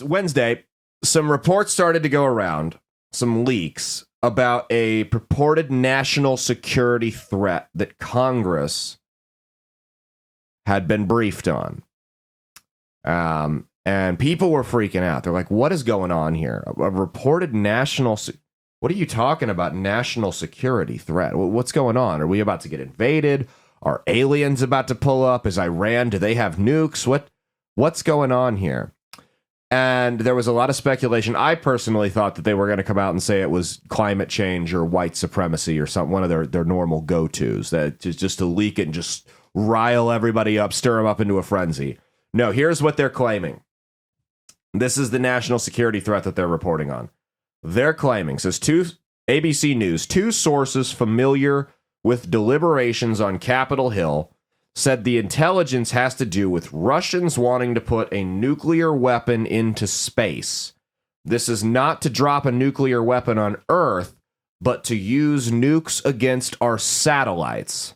Wednesday, some reports started to go around, some leaks about a purported national security threat that Congress had been briefed on. And people were freaking out. They're like, what is going on here? A reported national... What are you talking about? National security threat? What's going on? Are we about to get invaded? Are aliens about to pull up? Is Iran? Do they have nukes? What's going on here? And there was a lot of speculation. I personally thought that they were going to come out and say it was climate change or white supremacy or something, one of their normal go-tos, that just to leak it and just rile everybody up, stir them up into a frenzy. No, here's what they're claiming. This is the national security threat that they're reporting on. They're claiming, says ABC News, two sources familiar with deliberations on Capitol Hill said the intelligence has to do with Russians wanting to put a nuclear weapon into space. This is not to drop a nuclear weapon on Earth, but to use nukes against our satellites.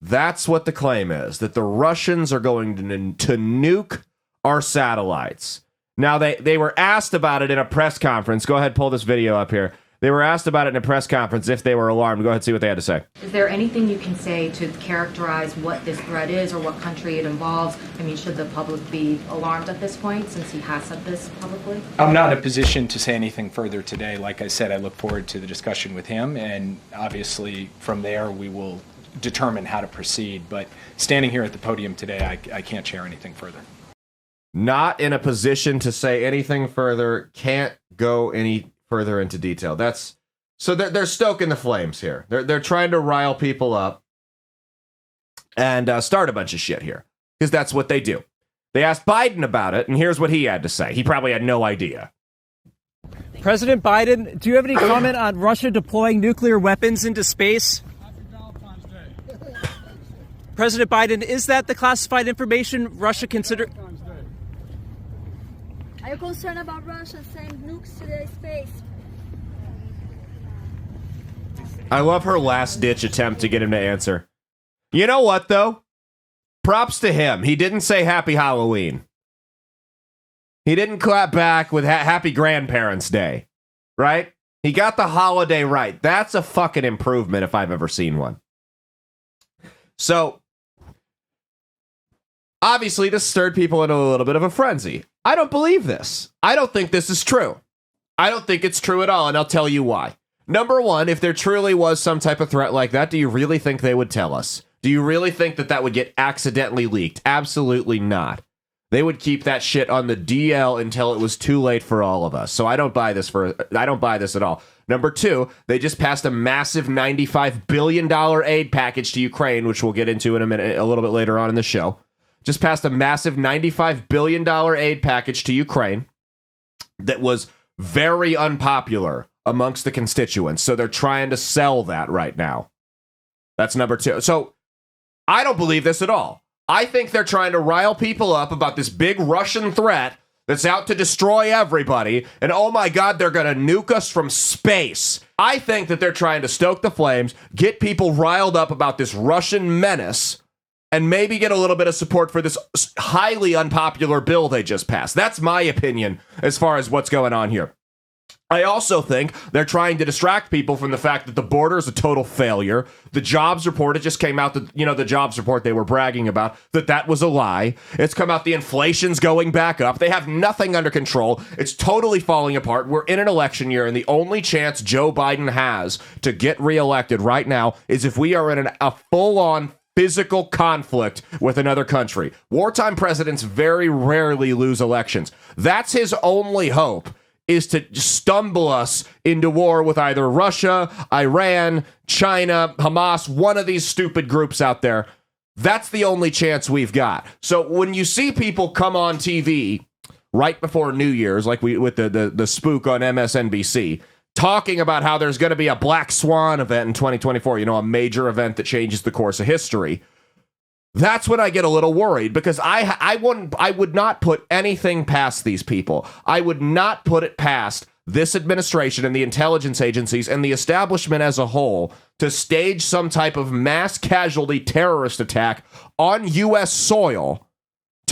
That's what the claim is, that the Russians are going to nuke our satellites. Now, they were asked about it in a press conference. Go ahead, pull this video up here. They were asked about it in a press conference if they were alarmed. Go ahead and see what they had to say. Is there anything you can say to characterize what this threat is or what country it involves? I mean, should the public be alarmed at this point since he has said this publicly? I'm not in a position to say anything further today. Like I said, I look forward to the discussion with him, and obviously from there we will determine how to proceed. But standing here at the podium today, I can't share anything further. Not in a position to say anything further, can't go any further into detail. That's so they're stoking the flames here. They're trying to rile people up and start a bunch of shit here, because that's what they do. They asked Biden about it, and here's what he had to say. He probably had no idea. President Biden, do you have any comment on Russia deploying nuclear weapons into space? President Biden, is that the classified information Russia consider? Are you concerned about Russia sending nukes to the space? I love her last-ditch attempt to get him to answer. You know what, though? Props to him. He didn't say Happy Halloween. He didn't clap back with Happy Grandparents' Day, right? He got the holiday right. That's a fucking improvement if I've ever seen one. So, obviously, this stirred people into a little bit of a frenzy. I don't believe this. I don't think this is true. I don't think it's true at all, and I'll tell you why. Number one, if there truly was some type of threat like that, do you really think they would tell us? Do you really think that that would get accidentally leaked? Absolutely not. They would keep that shit on the DL until it was too late for all of us. So I don't buy this at all. Number two, they just passed a massive $95 billion aid package to Ukraine, which we'll get into in a minute, a little bit later on in the show. Just passed a massive $95 billion aid package to Ukraine that was very unpopular amongst the constituents. So they're trying to sell that right now. That's number two. So I don't believe this at all. I think they're trying to rile people up about this big Russian threat that's out to destroy everybody. And oh my God, they're going to nuke us from space. I think that they're trying to stoke the flames, get people riled up about this Russian menace, and maybe get a little bit of support for this highly unpopular bill they just passed. That's my opinion as far as what's going on here. I also think they're trying to distract people from the fact that the border is a total failure. The jobs report, it just came out that, the jobs report they were bragging about, that was a lie. It's come out the inflation's going back up. They have nothing under control. It's totally falling apart. We're in an election year, and the only chance Joe Biden has to get reelected right now is if we are in a full-on physical conflict with another country. Wartime presidents very rarely lose elections. That's his only hope, is to stumble us into war with either Russia, Iran, China, Hamas, one of these stupid groups out there. That's the only chance we've got. So when you see people come on TV right before New Year's, like with the spook on MSNBC, talking about how there's going to be a Black Swan event in 2024, a major event that changes the course of history. That's when I get a little worried, because I would not put anything past these people. I would not put it past this administration and the intelligence agencies and the establishment as a whole to stage some type of mass casualty terrorist attack on U.S. soil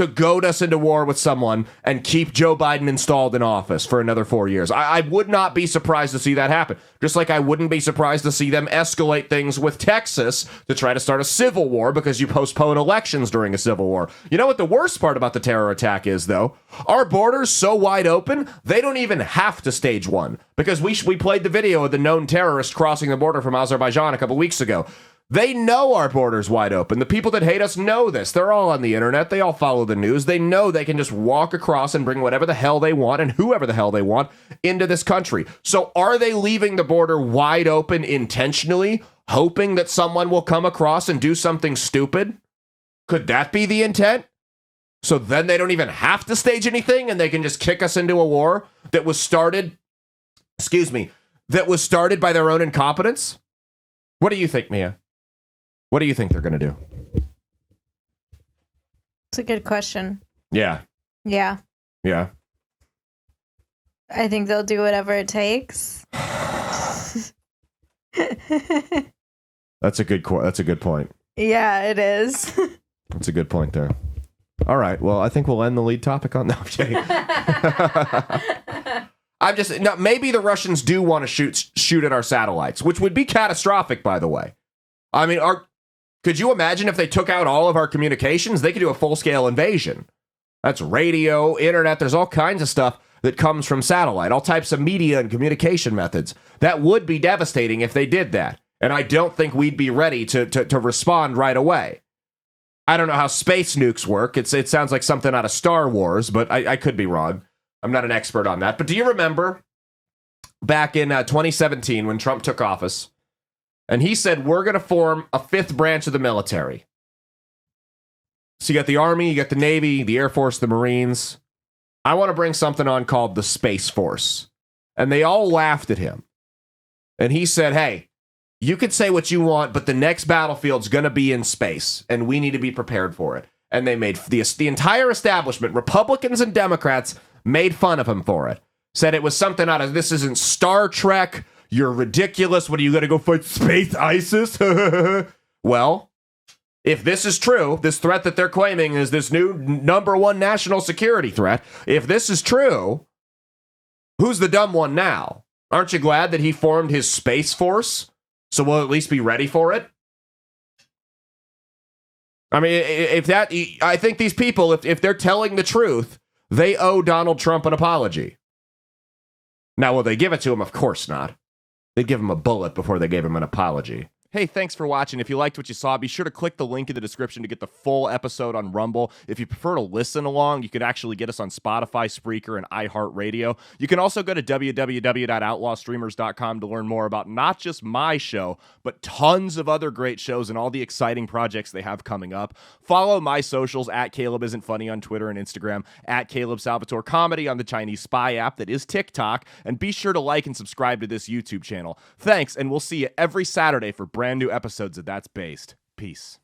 to goad us into war with someone and keep Joe Biden installed in office for another 4 years. I would not be surprised to see that happen. Just like I wouldn't be surprised to see them escalate things with Texas to try to start a civil war because you postpone elections during a civil war. You know what the worst part about the terror attack is, though? Our border's so wide open, they don't even have to stage one. Because we played the video of the known terrorist crossing the border from Azerbaijan a couple weeks ago. They know our border's wide open. The people that hate us know this. They're all on the internet. They all follow the news. They know they can just walk across and bring whatever the hell they want and whoever the hell they want into this country. So are they leaving the border wide open intentionally, hoping that someone will come across and do something stupid? Could that be the intent? So then they don't even have to stage anything and they can just kick us into a war that was started, that was started by their own incompetence? What do you think, Mia? What do you think they're going to do? It's a good question. Yeah. Yeah. Yeah. I think they'll do whatever it takes. That's a good point. Yeah, it is. That's a good point there. All right. Well, I think we'll end the lead topic on that. Maybe the Russians do want to shoot at our satellites, which would be catastrophic, by the way. I mean, could you imagine if they took out all of our communications? They could do a full-scale invasion. That's radio, internet. There's all kinds of stuff that comes from satellite, all types of media and communication methods. That would be devastating if they did that. And I don't think we'd be ready to respond right away. I don't know how space nukes work. It sounds like something out of Star Wars, but I could be wrong. I'm not an expert on that. But do you remember back in 2017 when Trump took office? And he said, we're going to form a fifth branch of the military. So you got the Army, you got the Navy, the Air Force, the Marines. I want to bring something on called the Space Force. And they all laughed at him. And he said, hey, you could say what you want, but the next battlefield's going to be in space. And we need to be prepared for it. And they made the entire establishment, Republicans and Democrats, made fun of him for it. Said it was something out of, this isn't Star Trek. You're ridiculous. What are you going to go fight space ISIS? Well, if this is true, this threat that they're claiming is this new number one national security threat. If this is true, who's the dumb one now? Aren't you glad that he formed his Space Force? So we'll at least be ready for it? I mean, I think these people, if they're telling the truth, they owe Donald Trump an apology. Now, will they give it to him? Of course not. They'd give him a bullet before they gave him an apology. Hey, thanks for watching. If you liked what you saw, be sure to click the link in the description to get the full episode on Rumble. If you prefer to listen along, you could actually get us on Spotify, Spreaker, and iHeartRadio. You can also go to www.outlawstreamers.com to learn more about not just my show, but tons of other great shows and all the exciting projects they have coming up. Follow my socials at Caleb Isn't Funny on Twitter and Instagram, at Caleb Salvatore Comedy on the Chinese Spy app that is TikTok, and be sure to like and subscribe to this YouTube channel. Thanks, and we'll see you every Saturday for brand new episodes of That's Based. Peace.